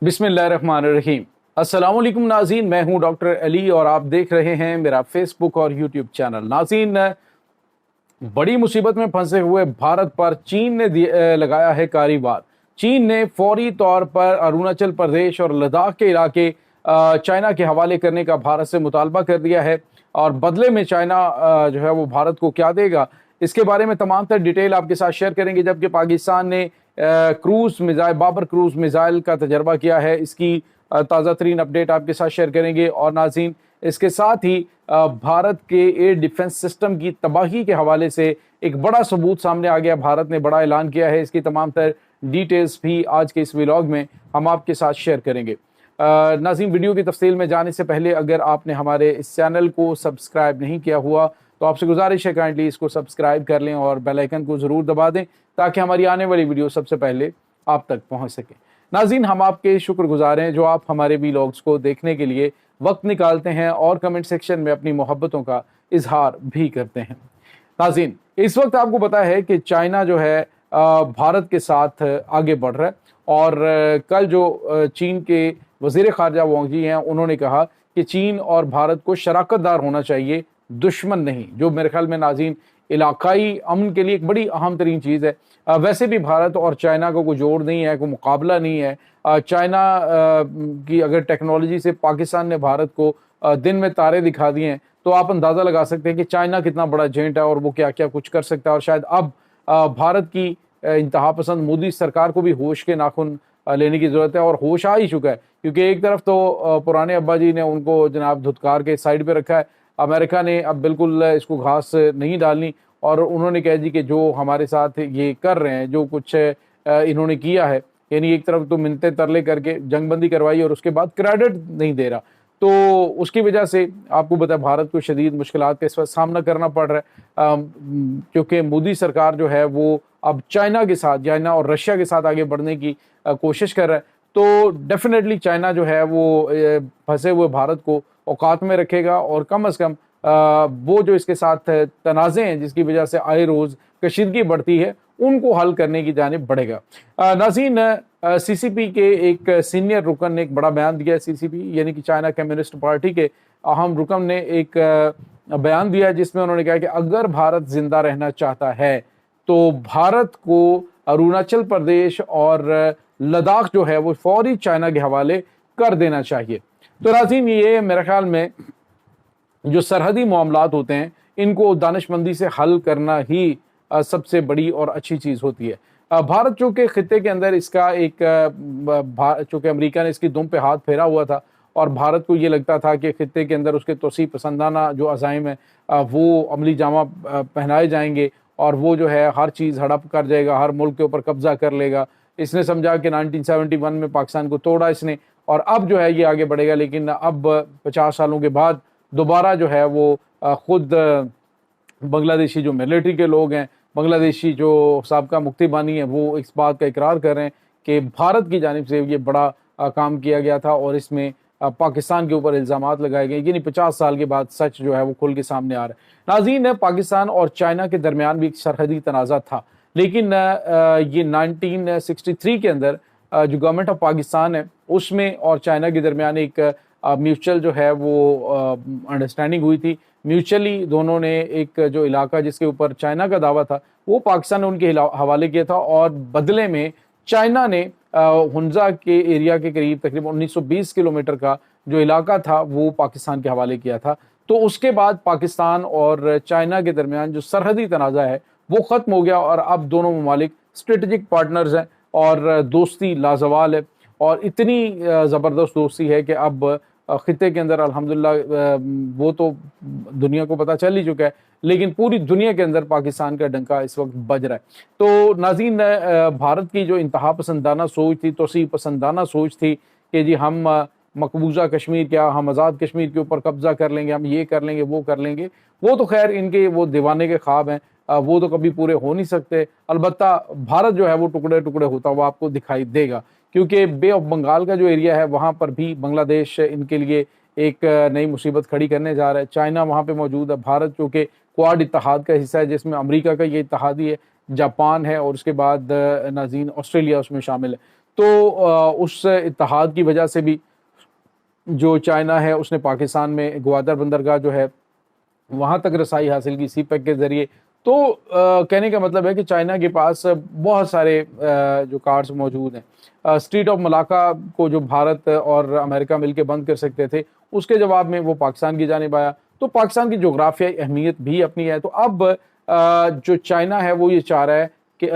बिस्मिल्लाहिर्रहमानिर्रहीम। अस्सलाम वालेकुम नाज़रीन, मैं हूं डॉक्टर अली और आप देख रहे हैं मेरा फेसबुक और यूट्यूब चैनल। नाज़रीन, बड़ी मुसीबत में फंसे हुए भारत पर चीन ने लगाया है कारी वार। चीन ने फौरी तौर पर अरुणाचल प्रदेश और लद्दाख के इलाके चाइना के हवाले करने का भारत से मुतालबा कर दिया है और बदले में चाइना जो है वो भारत को क्या देगा, इसके बारे में तमाम तर डिटेल आपके साथ शेयर करेंगे। जबकि पाकिस्तान ने cruise missile Babur cruise missile का तजर्बा किया है, इसकी ताज़ा तरीन अपडेट आपके साथ शेयर करेंगे। और नाज़रीन, इसके साथ ही भारत के एयर डिफेंस सिस्टम की तबाही के हवाले से एक बड़ा सबूत सामने आ गया। भारत ने बड़ा ऐलान किया है, इसकी तमाम तर डिटेल्स भी आज के इस व्लॉग में हम आपके साथ शेयर करेंगे। नाज़रीन, वीडियो की तफसील में जाने से पहले अगर आपने हमारे इस चैनल को सब्सक्राइब नहीं किया हुआ तो आपसे गुजारिश है काइंडली इसको सब्सक्राइब कर लें और बेल आइकन को ज़रूर दबा दें ताकि हमारी आने वाली वीडियो सबसे पहले आप तक पहुंच सके। नाज़रीन, हम आपके शुक्रगुजार हैं जो आप हमारे व्लॉग्स को देखने के लिए वक्त निकालते हैं और कमेंट सेक्शन में अपनी मोहब्बतों का इजहार भी करते हैं। नाज़रीन, इस वक्त आपको पता है कि चाइना जो है भारत के साथ आगे बढ़ रहा है और कल जो चीन के वज़ीर ख़ारजा वांग जी हैं, उन्होंने कहा कि चीन और भारत को शराकतदार होना चाहिए, दुश्मन नहीं, जो मेरे ख्याल में नाज़रीन इलाकाई अमन के लिए एक बड़ी अहम तरीन चीज़ है। वैसे भी भारत और चाइना को कोई जोड़ नहीं है, कोई मुकाबला नहीं है। चाइना की अगर टेक्नोलॉजी से पाकिस्तान ने भारत को दिन में तारे दिखा दिए हैं तो आप अंदाज़ा लगा सकते हैं कि चाइना कितना बड़ा जेंट है और वो क्या क्या कुछ कर सकता है। और शायद अब भारत की इंतहा पसंद मोदी सरकार को भी होश के नाखून लेने की ज़रूरत है और होश आ ही चुका है, क्योंकि एक तरफ तो पुराने अब्बा जी ने उनको जनाब धुतकार के साइड पे रखा है, अमेरिका ने अब बिल्कुल इसको घास नहीं डालनी और उन्होंने कहा जी कि जो हमारे साथ ये कर रहे हैं, जो कुछ इन्होंने किया है, यानी एक तरफ तो मिन्नतें तरले करके जंगबंदी करवाई और उसके बाद क्रेडिट नहीं दे रहा, तो उसकी वजह से आपको पता है भारत को शदीद मुश्किलात का इस वक्त सामना करना पड़ रहा है, क्योंकि मोदी सरकार जो है वो अब चाइना के साथ, चाइना और रशिया के साथ आगे बढ़ने की कोशिश कर रहा है। तो डेफिनेटली चाइना जो है वो फंसे हुए भारत को औकात में रखेगा और कम से कम वो जो इसके साथ तनाज़े हैं जिसकी वजह से आए रोज़ कशीदगी बढ़ती है, उनको हल करने की जानिब बढ़ेगा। नाज़रीन, सीसीपी के एक सीनियर रुकन ने एक बड़ा बयान दिया है। सीसीपी यानी कि चाइना कम्युनिस्ट पार्टी के अहम रुकन ने एक बयान दिया जिसमें उन्होंने कहा कि अगर भारत जिंदा रहना चाहता है तो भारत को अरुणाचल प्रदेश और लद्दाख जो है वो फौरी चाइना के हवाले कर देना चाहिए। तो नाज़रीन, ये मेरे ख्याल में जो सरहदी मामलात होते हैं इनको दानिशमंदी से हल करना ही सबसे बड़ी और अच्छी चीज़ होती है। भारत चूँकि ख़ित्ते के अंदर इसका एक चूँकि अमेरिका ने इसकी दुम पे हाथ फेरा हुआ था और भारत को ये लगता था कि ख़ित्ते के अंदर उसके तोसी पसंदाना जो अज़ाइम है वो अमली जामा पहनाए जाएंगे और वो जो है हर चीज़ हड़प कर जाएगा, हर मुल्क के ऊपर कब्जा कर लेगा। इसने समझा कि 1971 में पाकिस्तान को तोड़ा इसने और अब जो है ये आगे बढ़ेगा, लेकिन अब 50 सालों के बाद दोबारा जो है वो खुद बांग्लादेशी जो मिलिट्री के लोग हैं, बांग्लादेशी जो साबका मुक्ति बानी है, वो इस बात का इकरार कर रहे हैं कि भारत की जानिब से ये बड़ा काम किया गया था और इसमें पाकिस्तान के ऊपर इल्ज़ामात लगाए गए। यानी 50 साल के बाद सच जो है वो खुल के सामने आ रहा है। नाज़रीन, पाकिस्तान और चाइना के दरमियान भी एक सरहदी तनाज़ा था, लेकिन ये 1963 के अंदर जो गवर्नमेंट ऑफ पाकिस्तान है उसमें और चाइना के दरमियान एक म्यूचुअल जो है वो अंडरस्टैंडिंग हुई थी। म्यूचुअली दोनों ने एक जो इलाका जिसके ऊपर चाइना का दावा था वो पाकिस्तान ने उनके हवाले किया था और बदले में चाइना ने हुंजा के एरिया के करीब तकरीबन 1920 किलोमीटर का जो इलाका था वो पाकिस्तान के हवाले किया था। तो उसके बाद पाकिस्तान और चाइना के दरमियान जो सरहदी तनाज़ा है वो ख़त्म हो गया और अब दोनों ममालिक स्ट्रेटजिक पार्टनर्स हैं और दोस्ती लाजवाल है और इतनी ज़बरदस्त दोस्ती है कि अब ख़ित्ते के अंदर अल्हम्दुलिल्लाह वो तो दुनिया को पता चल ही चुका है, लेकिन पूरी दुनिया के अंदर पाकिस्तान का डंका इस वक्त बज रहा है। तो नाज़रीन, भारत की जो इंतहा पसंदाना सोच थी, तोसी पसंदाना सोच थी कि जी हम मकबूजा कश्मीर, क्या हम आज़ाद कश्मीर के ऊपर कब्जा कर लेंगे, हम ये कर लेंगे, वो कर लेंगे, वो तो खैर इनके वो दीवाने के ख्वाब हैं, वो तो कभी पूरे हो नहीं सकते। अलबत्ता भारत जो है वो टुकड़े टुकड़े होता हुआ आपको दिखाई देगा, क्योंकि बे ऑफ बंगाल का जो एरिया है वहाँ पर भी बांग्लादेश इनके लिए एक नई मुसीबत खड़ी करने जा रहा है। चाइना वहाँ पे मौजूद है, भारत जो कि क्वाड इत्तेहाद का हिस्सा है जिसमें अमेरिका का ये इत्तेहादी है, जापान है और उसके बाद नाज़रीन ऑस्ट्रेलिया उसमें शामिल है। तो उस इत्तेहाद की वजह से भी जो चाइना है उसने पाकिस्तान में ग्वादर बंदरगाह जो है वहां तक रसाई हासिल की सी पैक के जरिए। तो कहने का मतलब है कि चाइना के पास बहुत सारे जो कार्ड्स मौजूद हैं। स्ट्रीट ऑफ मलाका को जो भारत और अमेरिका मिलकर बंद कर सकते थे, उसके जवाब में वो पाकिस्तान की जानिब आया। तो पाकिस्तान की जोग्राफियाई अहमियत भी अपनी है। तो अब जो चाइना है वो ये चाह रहा है कि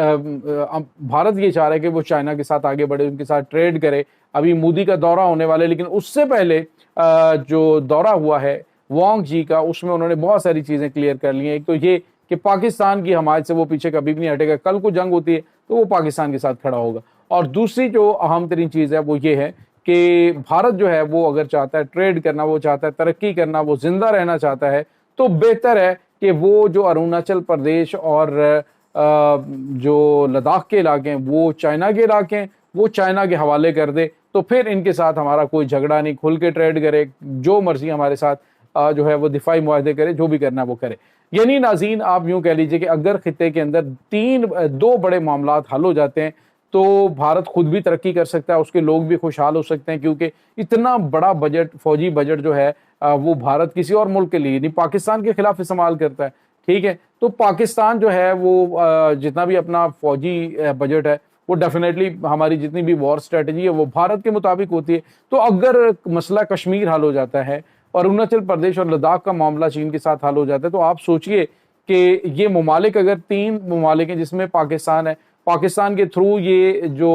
भारत ये चाह रहा है कि वो चाइना के साथ आगे बढ़े, उनके साथ ट्रेड करे। अभी मोदी का दौरा होने वाला है, लेकिन उससे पहले जो दौरा हुआ है वांग जी का, उसमें उन्होंने बहुत सारी चीज़ें क्लियर कर ली हैं। एक तो ये कि पाकिस्तान की हमायत से वो पीछे कभी भी नहीं हटेगा, कल को जंग होती है तो वो पाकिस्तान के साथ खड़ा होगा। और दूसरी जो अहम तरीन चीज़ है वो ये है कि भारत जो है वो अगर चाहता है ट्रेड करना, वो चाहता है तरक्की करना, वो जिंदा रहना चाहता है, तो बेहतर है कि वो जो अरुणाचल प्रदेश और जो लद्दाख के इलाके हैं वो चाइना के इलाके हैं, वो चाइना के हवाले कर दे। तो फिर इनके साथ हमारा कोई झगड़ा नहीं, खुल के ट्रेड करे, जो मर्जी हमारे साथ जो है वो दिफाई मुआहदे करे, जो भी करना वो करे। यानी नाज़रीन, आप यूं कह लीजिए कि अगर खित्ते के अंदर दो बड़े मामलात हल हो जाते हैं तो भारत खुद भी तरक्की कर सकता है, उसके लोग भी खुशहाल हो सकते हैं, क्योंकि इतना बड़ा बजट, फौजी बजट जो है वो भारत किसी और मुल्क के लिए नहीं, पाकिस्तान के खिलाफ इस्तेमाल करता है। ठीक है, तो पाकिस्तान जो है वो जितना भी अपना फौजी बजट है वो डेफिनेटली हमारी जितनी भी वॉर स्ट्रेटजी है वो भारत के मुताबिक होती है। तो अगर मसला कश्मीर हल हो जाता है और अरुणाचल प्रदेश और लद्दाख का मामला चीन के साथ हल हो जाता है, तो आप सोचिए कि ये ममालिक, अगर 3 ममालिक हैं जिसमें पाकिस्तान है, पाकिस्तान के थ्रू ये जो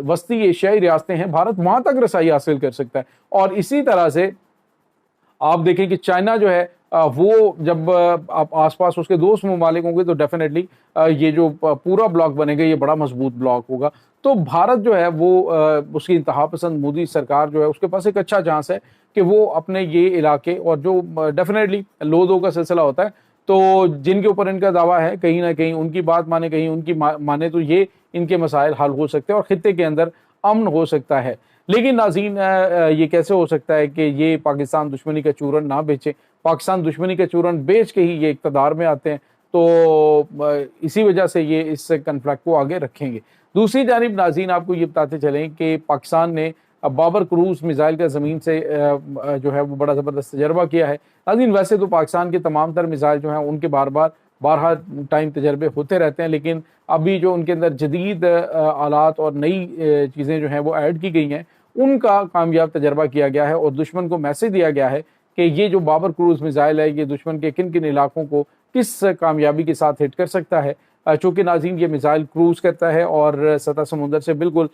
वस्ती एशियाई रियासतें हैं, भारत वहां तक रसाई हासिल कर सकता है। और इसी तरह से आप देखें कि चाइना जो है वो जब आप आसपास उसके दोस्त ममालिक होंगे तो डेफिनेटली ये जो पूरा ब्लॉक बनेगा ये बड़ा मजबूत ब्लॉक होगा। तो भारत जो है वो उसकी इंतहा पसंद मोदी सरकार जो है उसके पास एक अच्छा चांस है कि वो अपने ये इलाके, और जो डेफिनेटली लो दो का सिलसिला होता है, तो जिनके ऊपर इनका दावा है कहीं ना कहीं उनकी बात माने, कहीं उनकी माने, तो ये इनके मसाइल हल हो सकते हैं और खित्ते के अंदर अमन हो सकता है। लेकिन नाज़रीन, ये कैसे हो सकता है कि ये पाकिस्तान दुश्मनी का चूरन ना बेचे? पाकिस्तान दुश्मनी का चूरन बेच के ही ये इक़्तिदार में आते हैं, तो इसी वजह से ये इस कन्फ्लिक्ट को आगे रखेंगे। दूसरी जानिब नाज़रीन, आपको ये बताते चलें कि पाकिस्तान ने बाबर क्रूज़ मिसाइल का ज़मीन से जो है वो बड़ा ज़बरदस्त तजर्बा किया है। नाज़रीन, वैसे तो पाकिस्तान के तमाम तर मिसाइल जो हैं उनके बारहा टाइम तजर्बे होते रहते हैं, लेकिन अभी जो उनके अंदर जदीद आलात और नई चीज़ें जो हैं वो ऐड की गई हैं, उनका कामयाब तजर्बा किया गया है और दुश्मन को मैसेज दिया गया है कि ये जो बाबर क्रूज़ मिसाइल है ये दुश्मन के किन किन इलाकों को किस कामयाबी के साथ हिट कर सकता है। चूँकि नाज़रीन ये मिसाइल क्रूज़ करता है और सतह समुंदर से बिल्कुल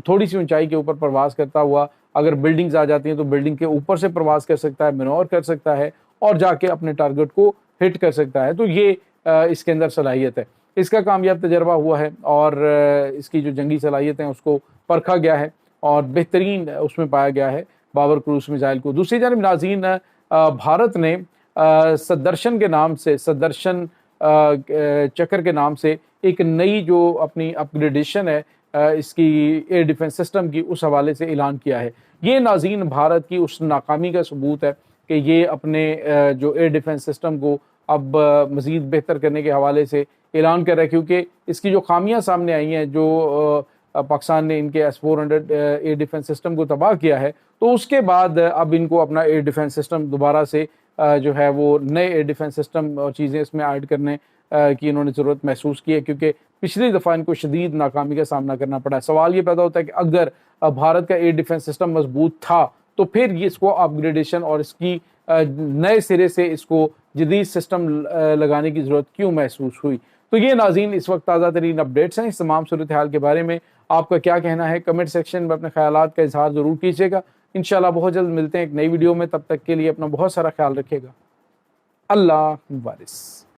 थोड़ी सी ऊंचाई के ऊपर प्रवास करता हुआ, अगर बिल्डिंग्स आ जाती हैं तो बिल्डिंग के ऊपर से प्रवास कर सकता है, मनोर कर सकता है और जाके अपने टारगेट को हिट कर सकता है। तो ये इसके अंदर सलाहियत है, इसका कामयाब तजर्बा हुआ है और इसकी जो जंगी सलाहियत हैं उसको परखा गया है और बेहतरीन उसमें पाया गया है बाबर क्रूज़ मिसाइल को। दूसरी जानब नाज़रीन, भारत ने सदर्शन के नाम से, सदर्शन चक्र के नाम से एक नई जो अपनी अपग्रेडेशन है इसकी एयर डिफेंस सिस्टम की, उस हवाले से ऐलान किया है। ये नाज़रीन भारत की उस नाकामी का सबूत है कि ये अपने जो एयर डिफेंस सिस्टम को अब मज़ीद बेहतर करने के हवाले से ऐलान कर रहा है, क्योंकि इसकी जो खामियां सामने आई हैं, जो पाकिस्तान ने इनके S-400 एयर डिफेंस सिस्टम को तबाह किया है, तो उसके बाद अब इनको अपना एयर डिफेंस सिस्टम दोबारा से जो है वो नए एयर डिफेंस सिस्टम और चीज़ें इसमें ऐड करने की इन्होंने ज़रूरत महसूस की है, क्योंकि पिछली दफ़ा इनको शदीद नाकामी का सामना करना पड़ा है। सवाल ये पैदा होता है कि अगर भारत का एयर डिफेंस सिस्टम मजबूत था तो फिर ये इसको अपग्रेडेशन और इसकी नए सिरे से इसको जदीद सिस्टम लगाने की ज़रूरत क्यों महसूस हुई? तो ये नाज़रीन इस वक्त ताज़ा तरीन अपडेट्स हैं। इस तमाम सूरत हाल के बारे में आपका क्या कहना है? कमेंट सेक्शन में अपने ख्यालात का इजहार ज़रूर कीजिएगा। इंशाल्लाह बहुत जल्द मिलते हैं एक नई वीडियो में, तब तक के लिए अपना बहुत सारा ख्याल रखिएगा। अल्लाह वारिस।